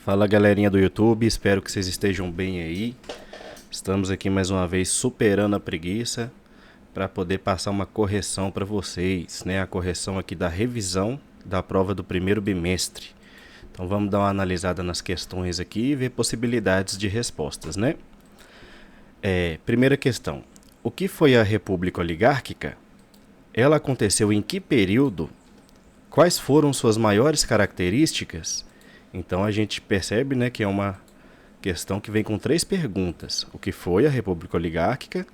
Fala galerinha do YouTube, espero que vocês estejam bem aí. Estamos aqui mais uma vez superando a preguiça para poder passar uma correção para vocês, né? A correção aqui da revisão da prova do primeiro bimestre. Então vamos dar uma analisada nas questões aqui e ver possibilidades de respostas, né? Primeira questão. O que foi a República Oligárquica? Ela aconteceu em que período? Quais foram suas maiores características? Então a gente percebe, né, que é uma questão que vem com 3 perguntas. O que foi a República Oligárquica?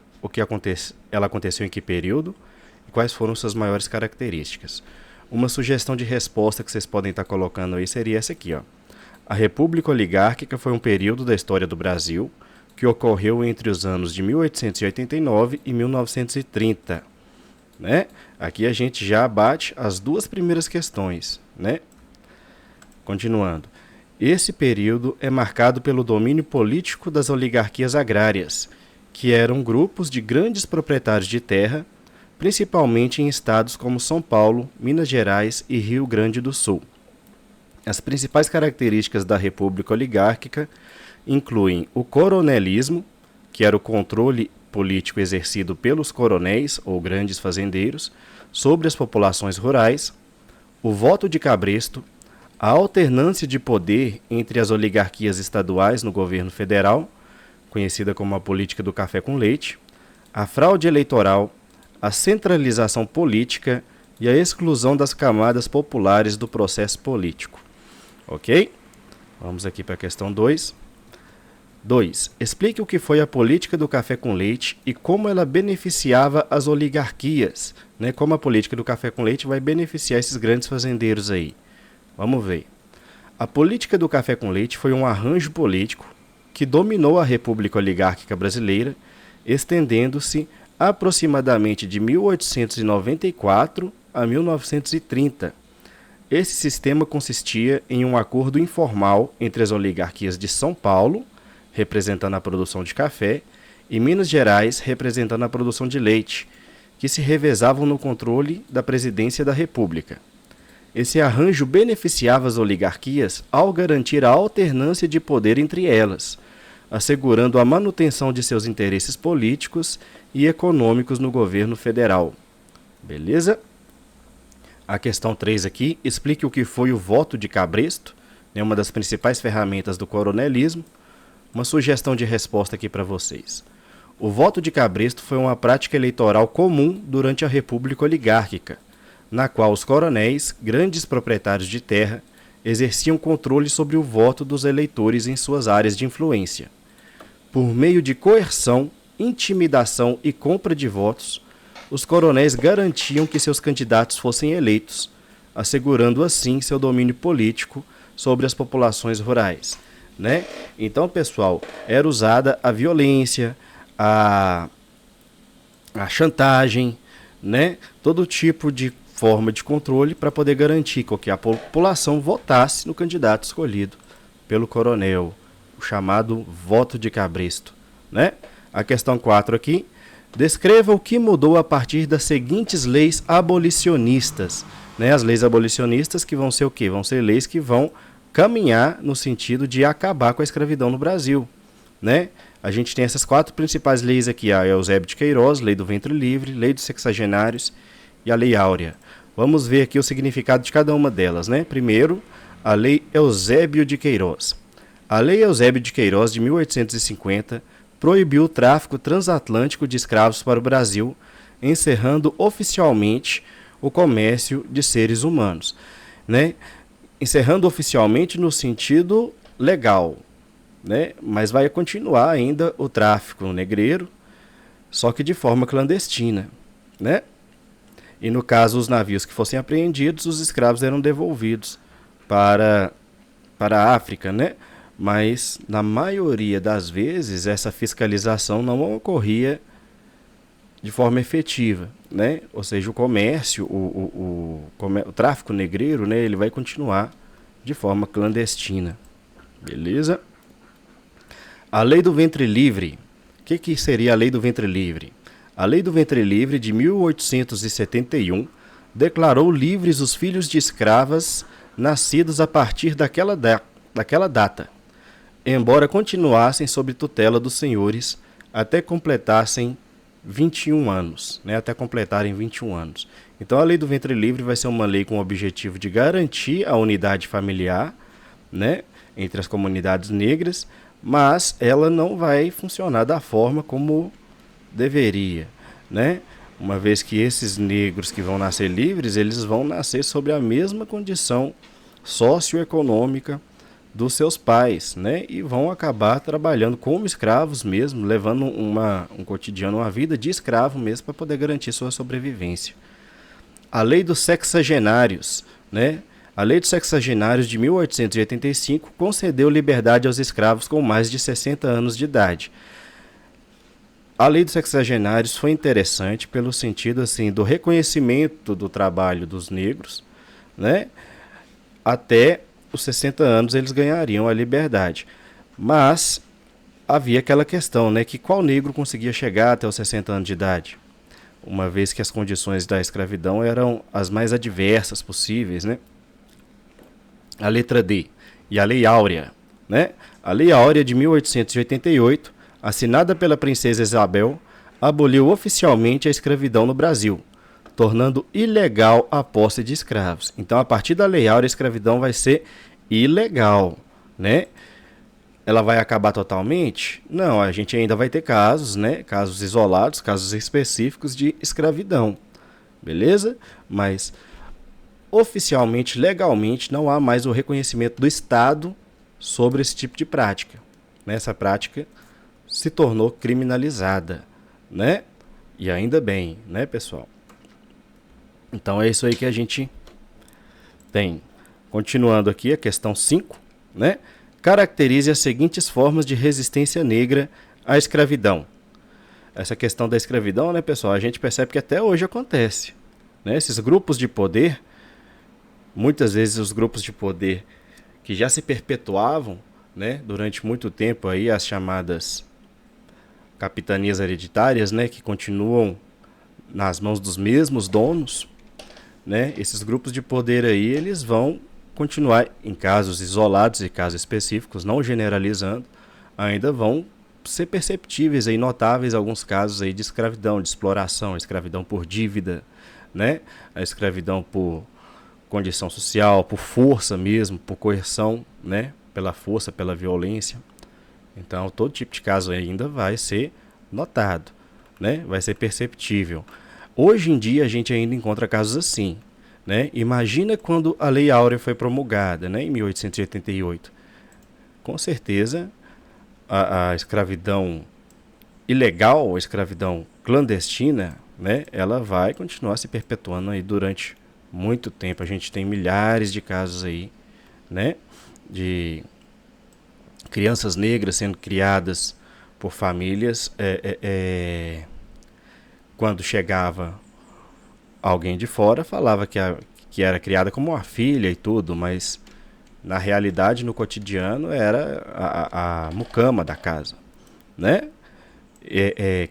Ela aconteceu em que período? E quais foram suas maiores características? Uma sugestão de resposta que vocês podem estar colocando aí seria essa aqui, ó. A República Oligárquica foi um período da história do Brasil que ocorreu entre os anos de 1889 e 1930. Né? Aqui a gente já abate as 2 primeiras questões, né? Continuando. Esse período é marcado pelo domínio político das oligarquias agrárias, que eram grupos de grandes proprietários de terra, principalmente em estados como São Paulo, Minas Gerais e Rio Grande do Sul. As principais características da República Oligárquica incluem o coronelismo, que era o controle político exercido pelos coronéis ou grandes fazendeiros sobre as populações rurais, o voto de cabresto, a alternância de poder entre as oligarquias estaduais no governo federal, conhecida como a política do café com leite, a fraude eleitoral, a centralização política e a exclusão das camadas populares do processo político. Ok? Vamos aqui para a questão 2. 2. Explique o que foi a política do café com leite e como ela beneficiava as oligarquias, né? Como a política do café com leite vai beneficiar esses grandes fazendeiros aí. Vamos ver. A política do café com leite foi um arranjo político que dominou a República Oligárquica Brasileira, estendendo-se aproximadamente de 1894 a 1930. Esse sistema consistia em um acordo informal entre as oligarquias de São Paulo, representando a produção de café, e Minas Gerais, representando a produção de leite, que se revezavam no controle da presidência da República. Esse arranjo beneficiava as oligarquias ao garantir a alternância de poder entre elas, assegurando a manutenção de seus interesses políticos e econômicos no governo federal. Beleza? A questão 3 aqui, explique o que foi o voto de cabresto, né, uma das principais ferramentas do coronelismo. Uma sugestão de resposta aqui para vocês. O voto de cabresto foi uma prática eleitoral comum durante a República Oligárquica, na qual os coronéis, grandes proprietários de terra, exerciam controle sobre o voto dos eleitores em suas áreas de influência. Por meio de coerção, intimidação e compra de votos, os coronéis garantiam que seus candidatos fossem eleitos, assegurando assim seu domínio político sobre as populações rurais. Né? Então, pessoal, era usada a violência, a chantagem, né? Todo tipo de forma de controle para poder garantir que a população votasse no candidato escolhido pelo coronel, o chamado voto de cabresto. Né? A questão 4 aqui, descreva o que mudou a partir das seguintes leis abolicionistas. Né? As leis abolicionistas que vão ser o quê? Vão ser leis que vão caminhar no sentido de acabar com a escravidão no Brasil, né? A gente tem essas 4 principais leis aqui, a Eusébio de Queiroz, Lei do Ventre Livre, Lei dos Sexagenários e a Lei Áurea. Vamos ver aqui o significado de cada uma delas, né? Primeiro, a Lei Eusébio de Queiroz. A Lei Eusébio de Queiroz de 1850 proibiu o tráfico transatlântico de escravos para o Brasil, encerrando oficialmente o comércio de seres humanos, né? Encerrando oficialmente no sentido legal, né? Mas vai continuar ainda o tráfico negreiro, só que de forma clandestina, né? E no caso, os navios que fossem apreendidos, os escravos eram devolvidos para a África, né? Mas na maioria das vezes essa fiscalização não ocorria de forma efetiva, né? Ou seja, o comércio, o tráfico negreiro, né, ele vai continuar de forma clandestina. Beleza? A Lei do Ventre Livre. O que seria a Lei do Ventre Livre? A Lei do Ventre Livre de 1871 declarou livres os filhos de escravas nascidos a partir daquela daquela data, embora continuassem sob tutela dos senhores até completassem 21 anos, né? Até completarem 21 anos. Então a lei do ventre livre vai ser uma lei com o objetivo de garantir a unidade familiar, né, entre as comunidades negras, mas ela não vai funcionar da forma como deveria, né? Uma vez que esses negros que vão nascer livres, eles vão nascer sobre a mesma condição socioeconômica dos seus pais, né? E vão acabar trabalhando como escravos mesmo, levando um cotidiano, uma vida de escravo mesmo, para poder garantir sua sobrevivência. A lei dos sexagenários, né? A lei dos sexagenários de 1885 concedeu liberdade aos escravos com mais de 60 anos de idade. A lei dos sexagenários foi interessante pelo sentido assim do reconhecimento do trabalho dos negros, né? Até os 60 anos eles ganhariam a liberdade. Mas havia aquela questão, né, que qual negro conseguia chegar até os 60 anos de idade? Uma vez que as condições da escravidão eram as mais adversas possíveis, né? A letra D e a Lei Áurea, né? A Lei Áurea de 1888, assinada pela princesa Isabel, aboliu oficialmente a escravidão no Brasil, tornando ilegal a posse de escravos. Então, a partir da Lei Áurea, a escravidão vai ser ilegal, né? Ela vai acabar totalmente? Não, a gente ainda vai ter casos, né? Casos isolados, casos específicos de escravidão, beleza? Mas oficialmente, legalmente, não há mais o reconhecimento do Estado sobre esse tipo de prática. Essa prática se tornou criminalizada, né? E ainda bem, né, pessoal? Então é isso aí que a gente tem. Continuando aqui a questão 5, né? Caracterize as seguintes formas de resistência negra à escravidão. Essa questão da escravidão, né, pessoal, a gente percebe que até hoje acontece, né? Esses grupos de poder, muitas vezes os grupos de poder que já se perpetuavam, né, durante muito tempo aí, as chamadas capitanias hereditárias, né, que continuam nas mãos dos mesmos donos, né? Esses grupos de poder aí, eles vão continuar, em casos isolados e casos específicos, não generalizando, ainda vão ser perceptíveis aí, notáveis alguns casos aí de escravidão, de exploração, escravidão por dívida, né? A escravidão por condição social, por força mesmo, por coerção, né? Pela força, pela violência. Então, todo tipo de caso ainda vai ser notado, né? Vai ser perceptível. Hoje em dia, a gente ainda encontra casos assim, né? Imagina quando a Lei Áurea foi promulgada, né? Em 1888. Com certeza, a escravidão ilegal, a escravidão clandestina, né? Ela vai continuar se perpetuando aí durante muito tempo. A gente tem milhares de casos aí, né? De crianças negras sendo criadas por famílias quando chegava alguém de fora, falava que era criada como uma filha e tudo, mas na realidade, no cotidiano, era a mucama da casa, né?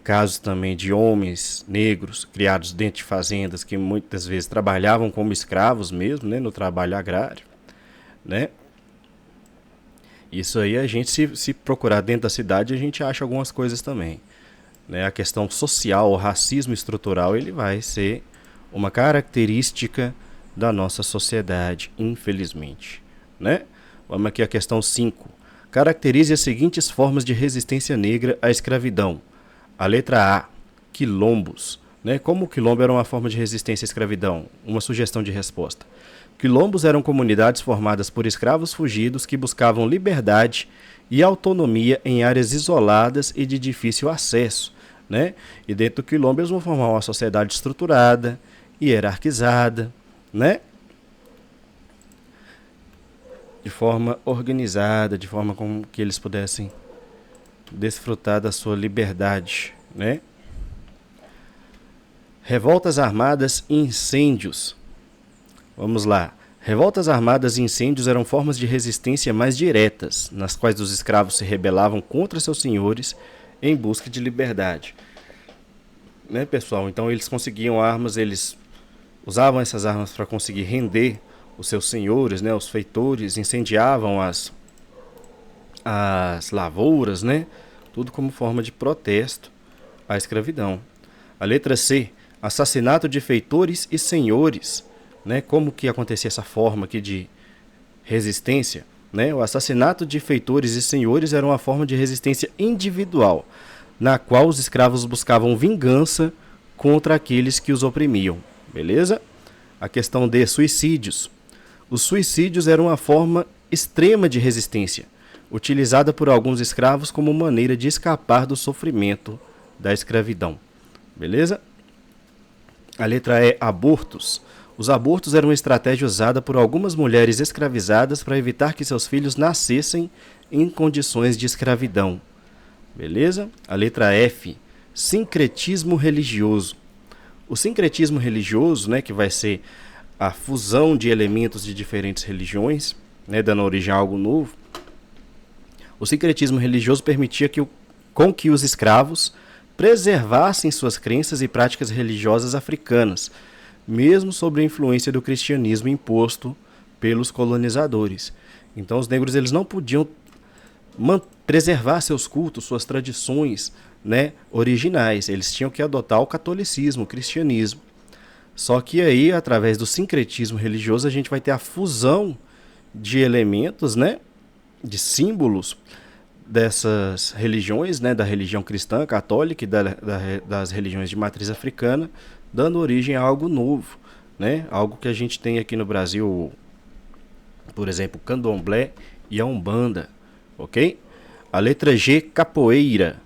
Casos também de homens negros criados dentro de fazendas que muitas vezes trabalhavam como escravos mesmo, né? No trabalho agrário, né? Isso aí a gente, se procurar dentro da cidade, a gente acha algumas coisas também, né? A questão social, o racismo estrutural, ele vai ser uma característica da nossa sociedade, infelizmente, né? Vamos aqui à questão 5. Caracterize as seguintes formas de resistência negra à escravidão. A letra A, quilombos, né? Como o quilombo era uma forma de resistência à escravidão? Uma sugestão de resposta. Quilombos eram comunidades formadas por escravos fugidos que buscavam liberdade e autonomia em áreas isoladas e de difícil acesso, né? E dentro do quilombo eles vão formar uma sociedade estruturada, hierarquizada, né? De forma organizada, de forma como que eles pudessem desfrutar da sua liberdade, né? Revoltas armadas e incêndios. Vamos lá. Revoltas armadas e incêndios eram formas de resistência mais diretas, nas quais os escravos se rebelavam contra seus senhores em busca de liberdade. Né, pessoal? Então eles conseguiam armas, eles usavam essas armas para conseguir render os seus senhores, né, os feitores, incendiavam as as lavouras, né? Tudo como forma de protesto à escravidão. A letra C, assassinato de feitores e senhores, né? Como que acontecia essa forma aqui de resistência, né? O assassinato de feitores e senhores era uma forma de resistência individual, na qual os escravos buscavam vingança contra aqueles que os oprimiam, beleza? A questão de suicídios. Os suicídios eram uma forma extrema de resistência, utilizada por alguns escravos como maneira de escapar do sofrimento da escravidão, beleza? A letra E, abortos. Os abortos eram uma estratégia usada por algumas mulheres escravizadas para evitar que seus filhos nascessem em condições de escravidão. Beleza? A letra F, sincretismo religioso. O sincretismo religioso, né, que vai ser a fusão de elementos de diferentes religiões, né, dando origem a algo novo. O sincretismo religioso permitia com que os escravos preservassem suas crenças e práticas religiosas africanas, mesmo sob a influência do cristianismo imposto pelos colonizadores. Então os negros eles não podiam preservar seus cultos, suas tradições, né, originais. Eles tinham que adotar o catolicismo, o cristianismo. Só que aí, através do sincretismo religioso, a gente vai ter a fusão de elementos, né, de símbolos dessas religiões, né, da religião cristã, católica e das religiões de matriz africana, dando origem a algo novo, né, algo que a gente tem aqui no Brasil, por exemplo, candomblé e a umbanda, ok? A letra G, capoeira.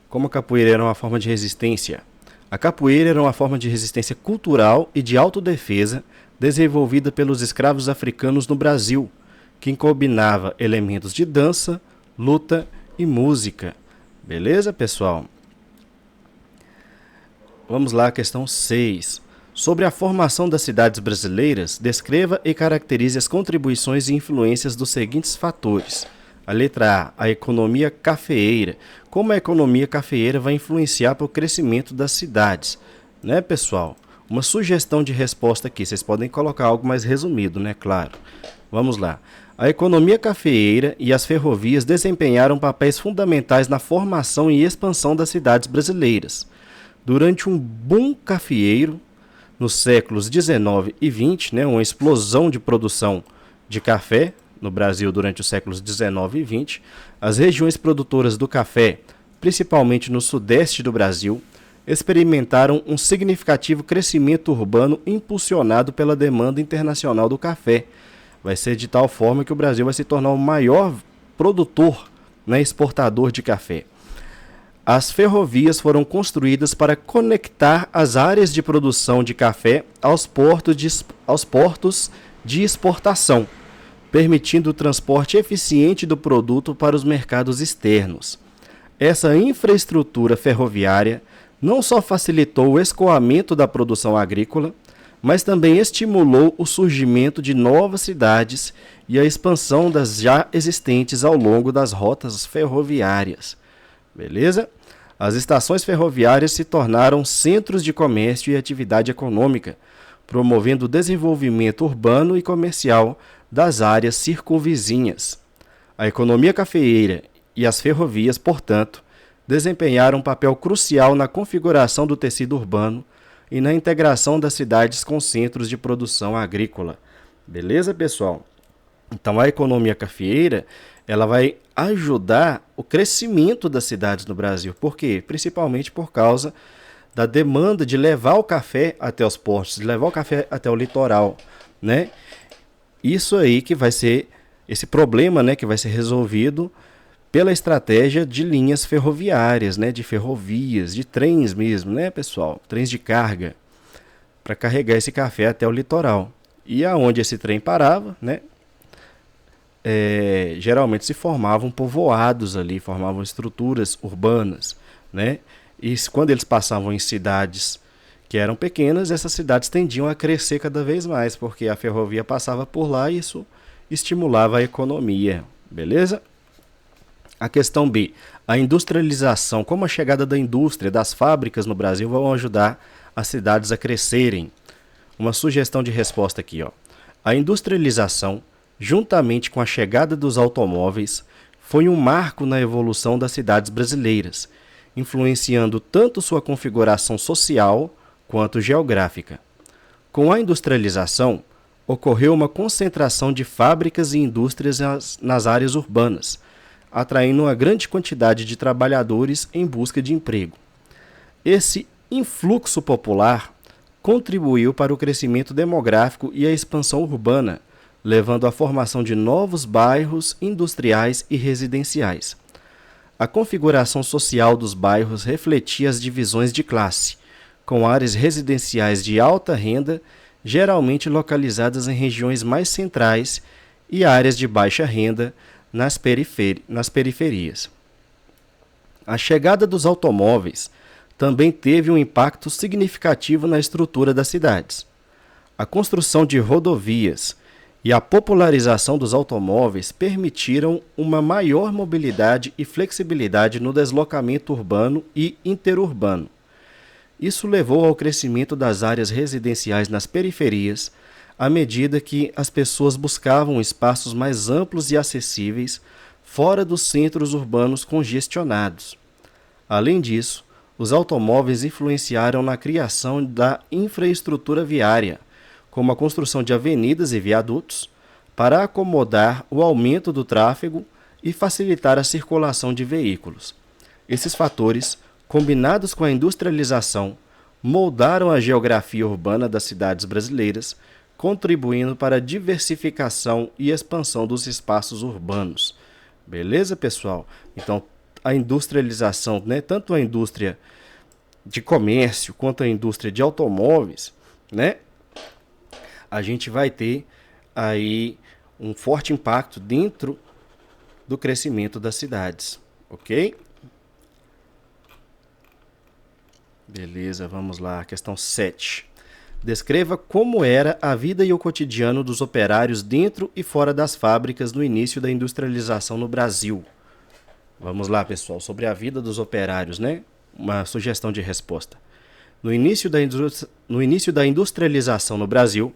Como a capoeira era uma forma de resistência? A capoeira era uma forma de resistência cultural e de autodefesa desenvolvida pelos escravos africanos no Brasil, que combinava elementos de dança, luta e música. Beleza, pessoal? Vamos lá, questão 6. Sobre a formação das cidades brasileiras, descreva e caracterize as contribuições e influências dos seguintes fatores. A letra A, a economia cafeeira. Como a economia cafeeira vai influenciar para o crescimento das cidades, né, pessoal? Uma sugestão de resposta aqui, vocês podem colocar algo mais resumido, né, claro. Vamos lá. A economia cafeeira e as ferrovias desempenharam papéis fundamentais na formação e expansão das cidades brasileiras. Durante um boom cafeeiro, nos séculos 19 e 20, né, uma explosão de produção de café no Brasil durante os séculos 19 e 20, as regiões produtoras do café, principalmente no sudeste do Brasil, experimentaram um significativo crescimento urbano impulsionado pela demanda internacional do café. Vai ser de tal forma que o Brasil vai se tornar o maior produtor, né, exportador de café. As ferrovias foram construídas para conectar as áreas de produção de café aos portos de exportação, permitindo o transporte eficiente do produto para os mercados externos. Essa infraestrutura ferroviária não só facilitou o escoamento da produção agrícola, mas também estimulou o surgimento de novas cidades e a expansão das já existentes ao longo das rotas ferroviárias. Beleza? As estações ferroviárias se tornaram centros de comércio e atividade econômica, promovendo o desenvolvimento urbano e comercial das áreas circunvizinhas. A economia cafeeira e as ferrovias, portanto, desempenharam um papel crucial na configuração do tecido urbano e na integração das cidades com centros de produção agrícola. Beleza, pessoal? Então, a economia cafeeira, ela vai ajudar o crescimento das cidades no Brasil. Por quê? Principalmente por causa da demanda de levar o café até os portos, de levar o café até o litoral, né? Isso aí que vai ser esse problema, né, que vai ser resolvido pela estratégia de linhas ferroviárias, né, de ferrovias, de trens mesmo, né, pessoal? Trens de carga para carregar esse café até o litoral. E aonde esse trem parava, né, geralmente se formavam povoados ali, formavam estruturas urbanas, né? E quando eles passavam em cidades que eram pequenas, essas cidades tendiam a crescer cada vez mais, porque a ferrovia passava por lá e isso estimulava a economia, beleza? A questão B, a industrialização, como a chegada da indústria, das fábricas no Brasil vão ajudar as cidades a crescerem. Uma sugestão de resposta aqui, ó. A industrialização, juntamente com a chegada dos automóveis, foi um marco na evolução das cidades brasileiras, influenciando tanto sua configuração social quanto geográfica. Com a industrialização, ocorreu uma concentração de fábricas e indústrias nas áreas urbanas, atraindo uma grande quantidade de trabalhadores em busca de emprego. Esse influxo popular contribuiu para o crescimento demográfico e a expansão urbana, levando à formação de novos bairros industriais e residenciais. A configuração social dos bairros refletia as divisões de classe, com áreas residenciais de alta renda, geralmente localizadas em regiões mais centrais, e áreas de baixa renda nas periferias. A chegada dos automóveis também teve um impacto significativo na estrutura das cidades. A construção de rodovias e a popularização dos automóveis permitiram uma maior mobilidade e flexibilidade no deslocamento urbano e interurbano. Isso levou ao crescimento das áreas residenciais nas periferias, à medida que as pessoas buscavam espaços mais amplos e acessíveis fora dos centros urbanos congestionados. Além disso, os automóveis influenciaram na criação da infraestrutura viária, como a construção de avenidas e viadutos, para acomodar o aumento do tráfego e facilitar a circulação de veículos. Esses fatores, combinados com a industrialização, moldaram a geografia urbana das cidades brasileiras, contribuindo para a diversificação e expansão dos espaços urbanos. Beleza, pessoal? Então, a industrialização, né, tanto a indústria de comércio quanto a indústria de automóveis, né, a gente vai ter aí um forte impacto dentro do crescimento das cidades, ok? Beleza, vamos lá, questão 7. Descreva como era a vida e o cotidiano dos operários dentro e fora das fábricas no início da industrialização no Brasil. Vamos lá, pessoal, sobre a vida dos operários, né? Uma sugestão de resposta. No início da industrialização no Brasil,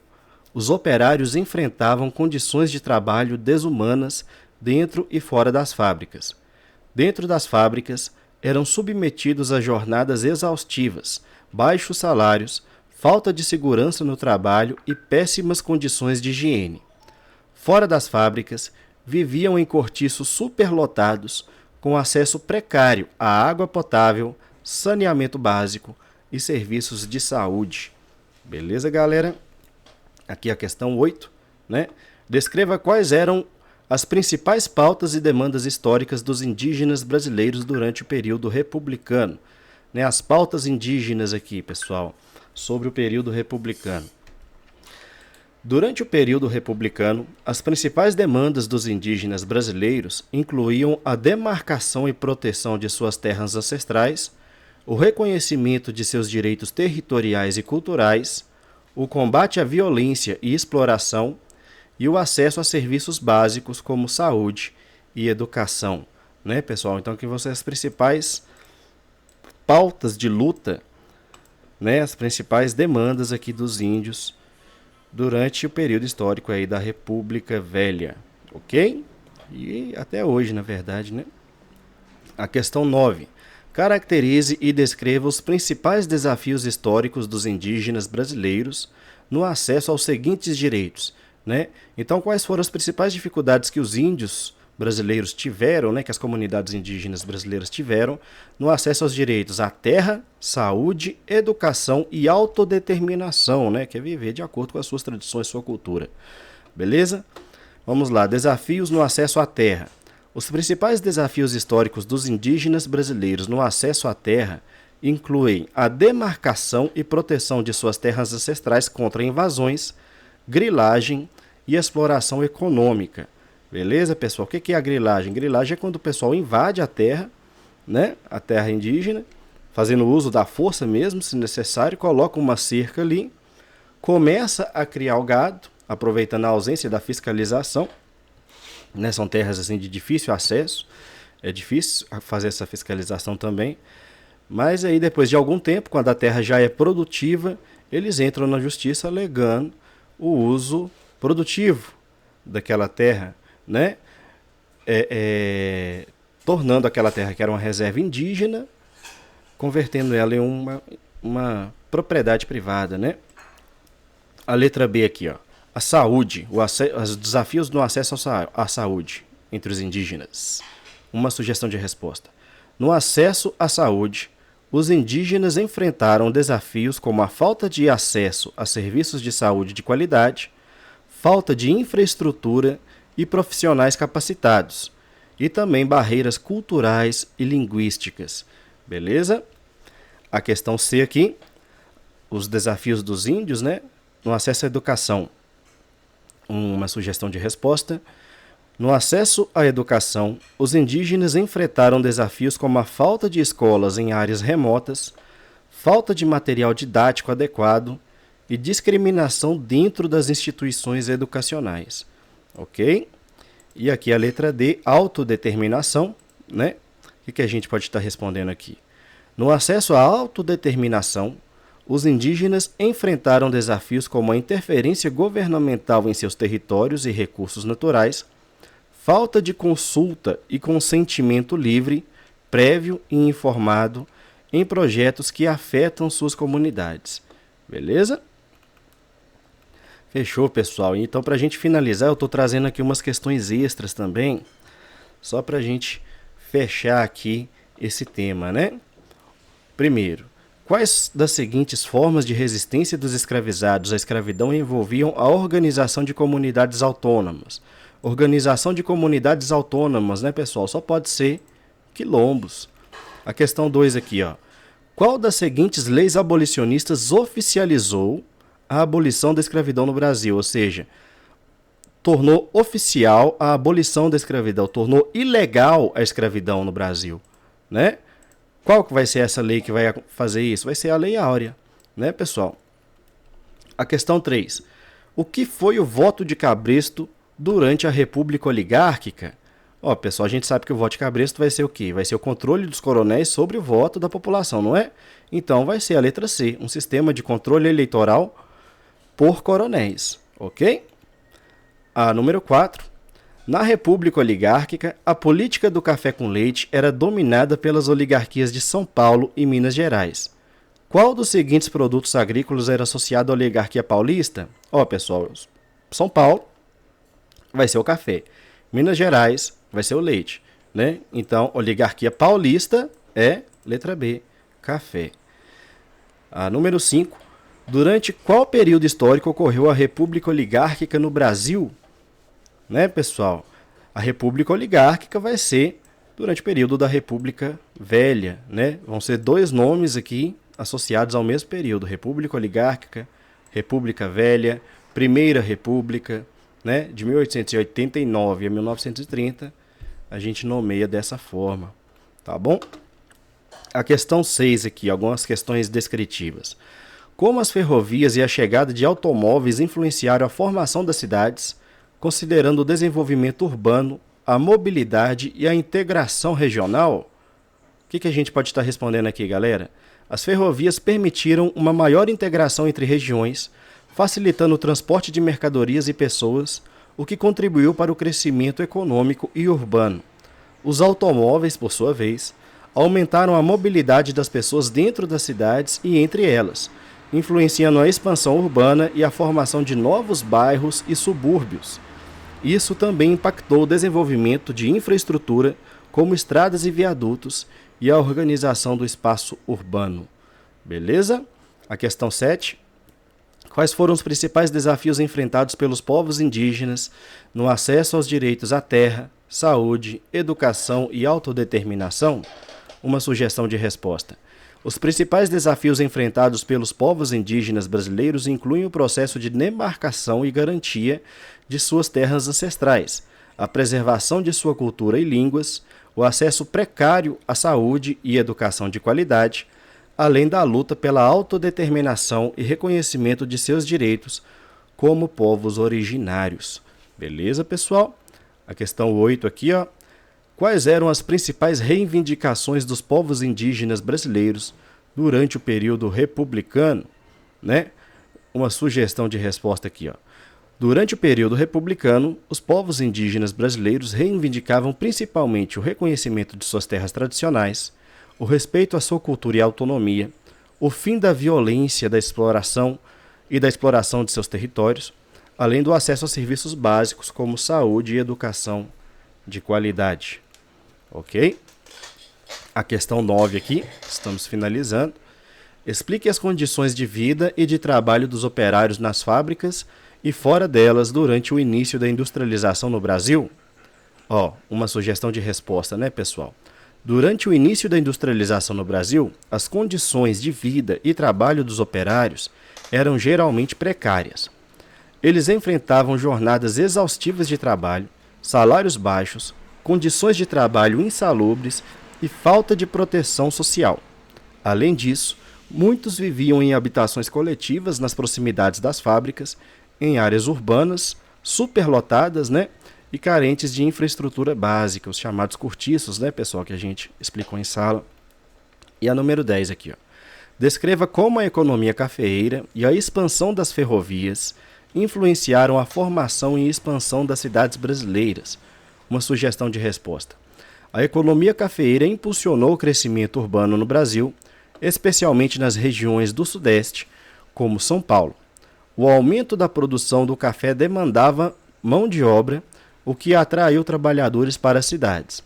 os operários enfrentavam condições de trabalho desumanas dentro e fora das fábricas. Dentro das fábricas, eram submetidos a jornadas exaustivas, baixos salários, falta de segurança no trabalho e péssimas condições de higiene. Fora das fábricas, viviam em cortiços superlotados, com acesso precário à água potável, saneamento básico e serviços de saúde. Beleza, galera? Aqui a questão 8, né? Descreva quais eram as principais pautas e demandas históricas dos indígenas brasileiros durante o período republicano. Né? As pautas indígenas aqui, pessoal, sobre o período republicano. Durante o período republicano, as principais demandas dos indígenas brasileiros incluíam a demarcação e proteção de suas terras ancestrais, o reconhecimento de seus direitos territoriais e culturais, o combate à violência e exploração e o acesso a serviços básicos como saúde e educação. Né, pessoal? Então, aqui vão ser as principais pautas de luta, né, as principais demandas aqui dos índios durante o período histórico aí da República Velha, ok? E até hoje, na verdade, né? A questão 9. Caracterize e descreva os principais desafios históricos dos indígenas brasileiros no acesso aos seguintes direitos, né? Então, quais foram as principais dificuldades que os índios brasileiros tiveram, né, que as comunidades indígenas brasileiras tiveram no acesso aos direitos à terra, saúde, educação e autodeterminação, né, que é viver de acordo com as suas tradições, sua cultura. Beleza? Vamos lá, desafios no acesso à terra. Os principais desafios históricos dos indígenas brasileiros no acesso à terra incluem a demarcação e proteção de suas terras ancestrais contra invasões, grilagem e exploração econômica. Beleza, pessoal? O que é a grilagem? Grilagem é quando o pessoal invade a terra, né? A terra indígena, fazendo uso da força mesmo, se necessário, coloca uma cerca ali, começa a criar o gado, aproveitando a ausência da fiscalização, né? São terras assim de difícil acesso, é difícil fazer essa fiscalização também, mas aí depois de algum tempo, quando a terra já é produtiva, eles entram na justiça alegando o uso produtivo daquela terra, né? tornando aquela terra que era uma reserva indígena, convertendo ela em uma propriedade privada, né? A letra B aqui, ó. A saúde, os desafios no acesso à saúde entre os indígenas. Uma sugestão de resposta. No acesso à saúde, os indígenas enfrentaram desafios como a falta de acesso a serviços de saúde de qualidade, falta de infraestrutura e profissionais capacitados, e também barreiras culturais e linguísticas. Beleza? A questão C aqui, os desafios dos índios, né, no acesso à educação. Uma sugestão de resposta. No acesso à educação, os indígenas enfrentaram desafios como a falta de escolas em áreas remotas, falta de material didático adequado e discriminação dentro das instituições educacionais. Ok? E aqui a letra D, autodeterminação, né? O que a gente pode estar respondendo aqui? No acesso à autodeterminação, os indígenas enfrentaram desafios como a interferência governamental em seus territórios e recursos naturais, falta de consulta e consentimento livre, prévio e informado em projetos que afetam suas comunidades. Beleza? Fechou, pessoal? Então, para a gente finalizar, eu estou trazendo aqui umas questões extras também, só para a gente fechar aqui esse tema, né? Primeiro, quais das seguintes formas de resistência dos escravizados à escravidão envolviam a organização de comunidades autônomas? Organização de comunidades autônomas, né, pessoal? Só pode ser quilombos. A questão 2 aqui, ó. Qual das seguintes leis abolicionistas oficializou a abolição da escravidão no Brasil? Ou seja, tornou oficial a abolição da escravidão, tornou ilegal a escravidão no Brasil, né? Qual que vai ser essa lei que vai fazer isso? Vai ser a Lei Áurea, né, pessoal? A questão 3. O que foi o voto de cabresto durante a República Oligárquica? Ó, pessoal, a gente sabe que o voto de cabresto vai ser o quê? Vai ser o controle dos coronéis sobre o voto da população, não é? Então vai ser a letra C, um sistema de controle eleitoral por coronéis, ok? A número 4. Na República Oligárquica, a política do café com leite era dominada pelas oligarquias de São Paulo e Minas Gerais. Qual dos seguintes produtos agrícolas era associado à oligarquia paulista? Ó, pessoal, São Paulo vai ser o café. Minas Gerais vai ser o leite, né? Então, oligarquia paulista é letra B, café. A número 5. Durante qual período histórico ocorreu a República Oligárquica no Brasil? Né, pessoal? A República Oligárquica vai ser durante o período da República Velha, né? Vão ser dois nomes aqui associados ao mesmo período: República Oligárquica, República Velha, Primeira República, né? De 1889 a 1930, a gente nomeia dessa forma, tá bom? A questão 6 aqui, algumas questões descritivas. Como as ferrovias e a chegada de automóveis influenciaram a formação das cidades, considerando o desenvolvimento urbano, a mobilidade e a integração regional? O que a gente pode estar respondendo aqui, galera? As ferrovias permitiram uma maior integração entre regiões, facilitando o transporte de mercadorias e pessoas, o que contribuiu para o crescimento econômico e urbano. Os automóveis, por sua vez, aumentaram a mobilidade das pessoas dentro das cidades e entre elas, influenciando a expansão urbana e a formação de novos bairros e subúrbios. Isso também impactou o desenvolvimento de infraestrutura, como estradas e viadutos, e a organização do espaço urbano. Beleza? A questão 7. Quais foram os principais desafios enfrentados pelos povos indígenas no acesso aos direitos à terra, saúde, educação e autodeterminação? Uma sugestão de resposta. Os principais desafios enfrentados pelos povos indígenas brasileiros incluem o processo de demarcação e garantia de suas terras ancestrais, a preservação de sua cultura e línguas, o acesso precário à saúde e educação de qualidade, além da luta pela autodeterminação e reconhecimento de seus direitos como povos originários. Beleza, pessoal? A questão 8 aqui, ó. Quais eram as principais reivindicações dos povos indígenas brasileiros durante o período republicano? Né? Uma sugestão de resposta aqui, ó. Durante o período republicano, os povos indígenas brasileiros reivindicavam principalmente o reconhecimento de suas terras tradicionais, o respeito à sua cultura e autonomia, o fim da violência da exploração e da exploração de seus territórios, além do acesso a serviços básicos como saúde e educação de qualidade. Ok? A questão 9 aqui, estamos finalizando. Explique as condições de vida e de trabalho dos operários nas fábricas e fora delas durante o início da industrialização no Brasil. Uma sugestão de resposta, né, pessoal? Durante o início da industrialização no Brasil, as condições de vida e trabalho dos operários eram geralmente precárias. Eles enfrentavam jornadas exaustivas de trabalho, salários baixos, condições de trabalho insalubres e falta de proteção social. Além disso, muitos viviam em habitações coletivas nas proximidades das fábricas, em áreas urbanas, superlotadas, né? E carentes de infraestrutura básica, os chamados cortiços, né, pessoal, que a gente explicou em sala. E a número 10 aqui, ó. Descreva como a economia cafeeira e a expansão das ferrovias influenciaram a formação e expansão das cidades brasileiras. Uma sugestão de resposta. A economia cafeeira impulsionou o crescimento urbano no Brasil, especialmente nas regiões do Sudeste, como São Paulo. O aumento da produção do café demandava mão de obra, o que atraiu trabalhadores para as cidades.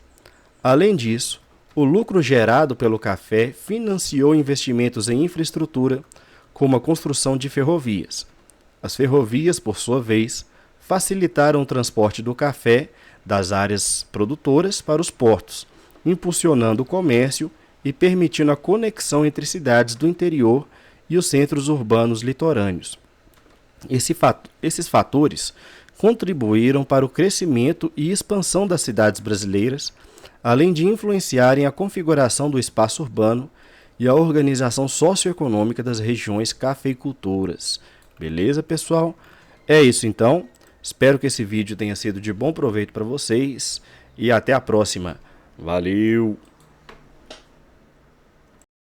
Além disso, o lucro gerado pelo café financiou investimentos em infraestrutura, como a construção de ferrovias. As ferrovias, por sua vez, facilitaram o transporte do café das áreas produtoras para os portos, impulsionando o comércio e permitindo a conexão entre cidades do interior e os centros urbanos litorâneos. Esses fatores contribuíram para o crescimento e expansão das cidades brasileiras, além de influenciarem a configuração do espaço urbano e a organização socioeconômica das regiões cafeicultoras. Beleza, pessoal? É isso então. Espero que esse vídeo tenha sido de bom proveito para vocês e até a próxima. Valeu!